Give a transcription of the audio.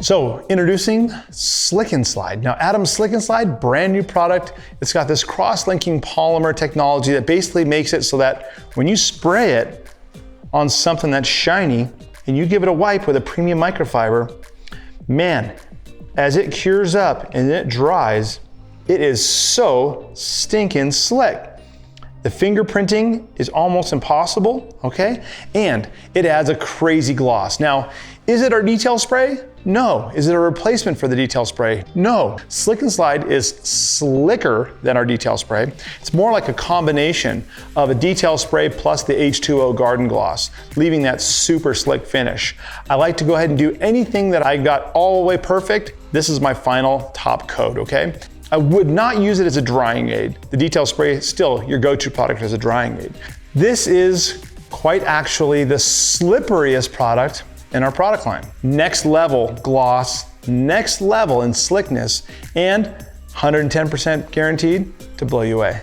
So introducing Slick and Slide. Now Adam's Slick and Slide, brand new product. It's got this cross-linking polymer technology that basically makes it so that when you spray it on something that's shiny and you give it a wipe with a premium microfiber, man, as it cures up and it dries, it is so stinking slick. The fingerprinting is almost impossible, okay? And it adds a crazy gloss. Now, is it our detail spray? No. Is it a replacement for the detail spray? No. Slick and Slide is slicker than our detail spray. It's more like a combination of a detail spray plus the H2O Garden Gloss, leaving that super slick finish. I like to go ahead and do anything that I got all the way perfect. This is my final top coat, okay? I would not use it as a drying aid. The detail spray is still your go-to product as a drying aid. This is quite actually the slipperiest product in our product line. Next level gloss, next level in slickness, and 110% guaranteed to blow you away.